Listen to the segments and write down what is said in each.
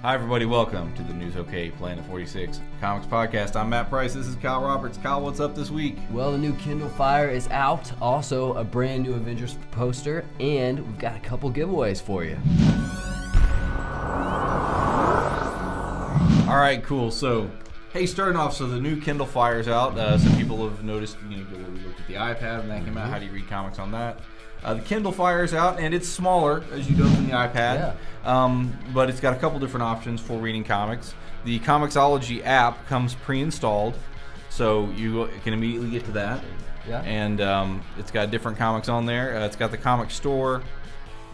Hi everybody, welcome to the News OK Planet 46 Comics Podcast. I'm Matt Price, this is Kyle Roberts. Kyle, what's up this week? Well, the new Kindle Fire is out, also a brand new Avengers poster, and we've got a couple giveaways for you. Alright, cool. So, hey, starting off, so the new Kindle Fire's out. Some people have noticed, we looked at the iPad when that came out. How do you read comics on that? The Kindle Fire's out, and it's smaller, as you know, than the iPad. Yeah. But it's got a couple different options for reading comics. The Comixology app comes pre-installed, so you can immediately get to that. Yeah. And it's got different comics on there. It's got the comic store,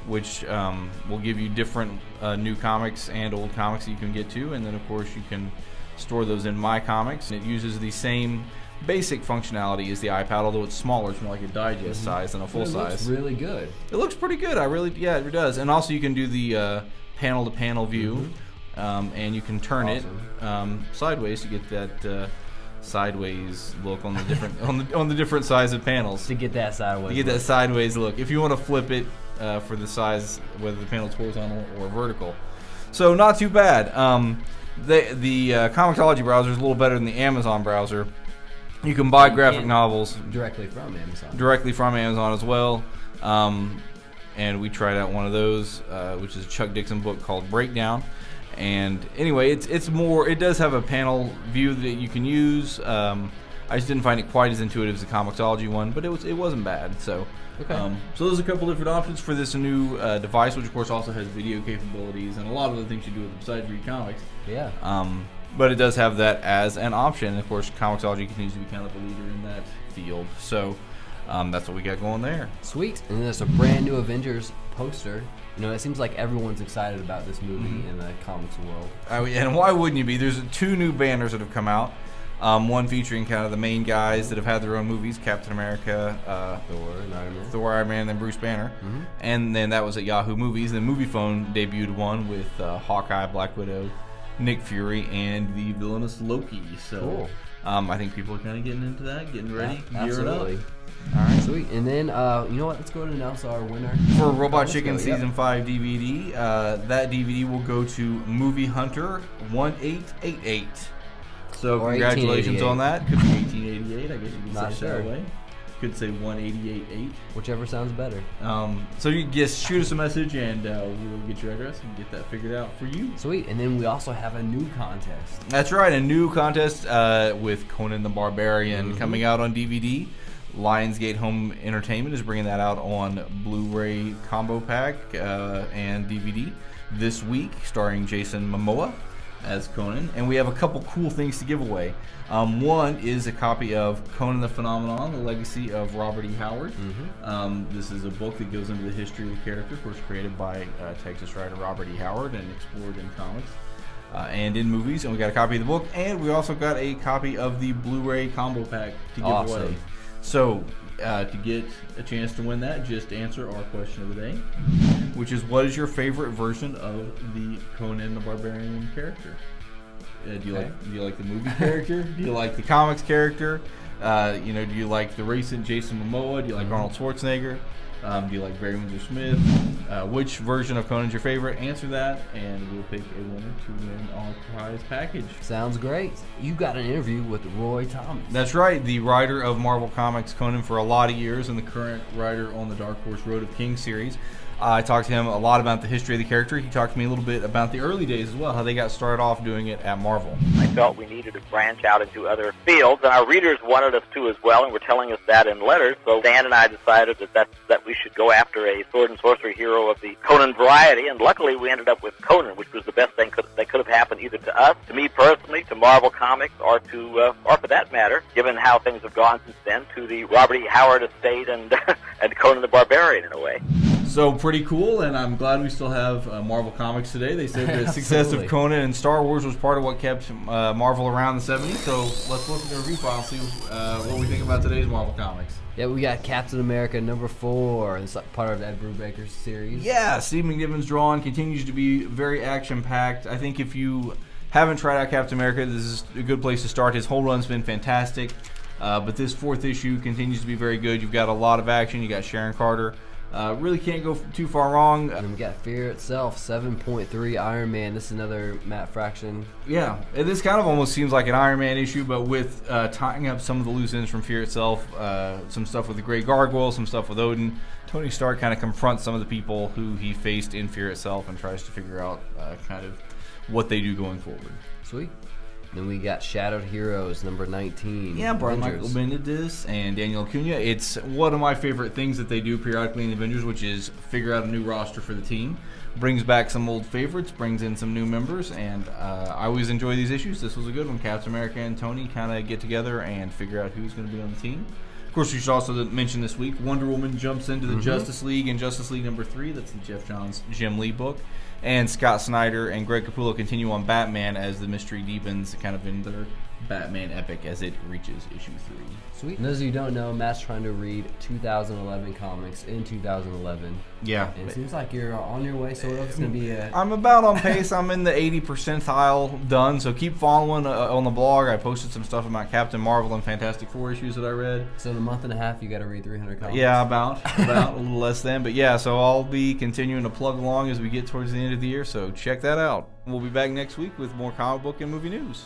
which will give you different new comics and old comics that you can get to. And then, of course, you can store those in My Comics. It uses the same basic functionality as the iPad, although it's smaller. It's more like a digest size than a full size. It looks really good. It looks pretty good. It does. And also you can do the panel-to-panel view, and you can turn it sideways to get that sideways look on the different on the different size of panels. To get that sideways. To get that sideways look. If you want to flip it for the size, whether the panel's horizontal or vertical, so not too bad. The Comixology browser is a little better than the Amazon browser. You can buy graphic novels directly from Amazon. Directly from Amazon as well. And we tried out one of those, which is a Chuck Dixon book called Breakdown. And anyway, it's more. It does have a panel view that you can use. I just didn't find it quite as intuitive as the Comixology one, but it wasn't bad. So, so there's a couple different options for this new device, which of course also has video capabilities and a lot of the things you do with it besides read comics. Yeah. But it does have that as an option. And of course, Comixology continues to be kind of a leader in that field. So that's what we got going there. Sweet. And there's a brand new Avengers poster. You know, it seems like everyone's excited about this movie in the comics world. And why wouldn't you be? There's two new banners that have come out. One featuring kind of the main guys that have had their own movies, Captain America, Thor, Iron Man, and then Bruce Banner. And then that was at Yahoo Movies. Then MoviePhone debuted one with Hawkeye, Black Widow, Nick Fury, and the villainous Loki. So cool. I think people are kind of getting into that, getting ready, gearing up. All right, sweet. And then, you know what? Let's go ahead and announce our winner. For Robot Chicken Season 5 DVD, that DVD will go to Movie Hunter 1888. So or congratulations on that. Could be 1888, I guess you could Not say sure. that way. Could say 1888. Whichever sounds better. So you just shoot us a message and we'll get your address and get that figured out for you. Sweet. And then we also have a new contest. That's right, a new contest with Conan the Barbarian coming out on DVD. Lionsgate Home Entertainment is bringing that out on Blu-ray combo pack and DVD this week, starring Jason Momoa as Conan, and we have a couple cool things to give away. One is a copy of Conan the Phenomenon, The Legacy of Robert E. Howard. This is a book that goes into the history of the character, of course created by Texas writer Robert E. Howard and explored in comics and in movies. And we got a copy of the book, and we also got a copy of the Blu-ray combo pack to give away. So to get a chance to win that, just answer our question of the day, which is, what is your favorite version of the Conan the Barbarian character? Do you like the movie character? Do you like the comics character? Do you like the recent Jason Momoa? Do you like Arnold Schwarzenegger? Do you like Barry Windsor Smith? Which version of Conan's your favorite? Answer that, and we'll pick a winner to win our prize package. Sounds great. You got an interview with Roy Thomas. That's right, the writer of Marvel Comics Conan for a lot of years and the current writer on the Dark Horse Road of Kings series. I talked to him a lot about the history of the character. He talked to me a little bit about the early days as well, how they got started off doing it at Marvel. I felt we needed to branch out into other fields, and our readers wanted us to as well, and were telling us that in letters. So Dan and I decided that we should go after a sword and sorcery hero of the Conan variety, and luckily we ended up with Conan, which was the best thing that could have happened either to us, to me personally, to Marvel Comics, or for that matter, given how things have gone since then, to the Robert E. Howard estate and and Conan the Barbarian in a way. So pretty cool, and I'm glad we still have Marvel Comics today. They said the success of Conan and Star Wars was part of what kept Marvel around in the 70s. So let's look at the review file and see what we think about today's Marvel Comics. Yeah, we got Captain America #4. It's like part of Ed Brubaker's series. Yeah, Steve McNiven's drawing continues to be very action-packed. I think if you haven't tried out Captain America, this is a good place to start. His whole run's been fantastic, but this fourth issue continues to be very good. You've got a lot of action. You got Sharon Carter Really can't go too far wrong. And we got Fear Itself, 7.3 Iron Man. This is another Matt Fraction. Yeah, this kind of almost seems like an Iron Man issue, but with tying up some of the loose ends from Fear Itself, some stuff with the Great Gargoyle, some stuff with Odin. Tony Stark kind of confronts some of the people who he faced in Fear Itself and tries to figure out kind of what they do going forward. Sweet. Then we got Shadowed Heroes, number 19. Yeah, Brian Avengers. Michael Bendis and Daniel Acuna. It's one of my favorite things that they do periodically in the Avengers, which is figure out a new roster for the team. Brings back some old favorites, brings in some new members, and I always enjoy these issues. This was a good one. Captain America and Tony kind of get together and figure out who's going to be on the team. Of course, we should also mention this week, Wonder Woman jumps into the Justice League in Justice League number 3. That's the Jeff Johns, Jim Lee book. And Scott Snyder and Greg Capullo continue on Batman as the mystery deepens, kind of in their Batman epic as it reaches issue 3. Sweet. And those of you who don't know, Matt's trying to read 2011 comics in 2011. Yeah. And it seems like you're on your way, sort of. It's going to be a... I'm about on pace. I'm in the 80 percentile done, so keep following on the blog. I posted some stuff about Captain Marvel and Fantastic Four issues that I read. So in a month and a half, you got to read 300 comics. Yeah, about a little less than. But yeah, so I'll be continuing to plug along as we get towards the end of the year, so check that out. We'll be back next week with more comic book and movie news.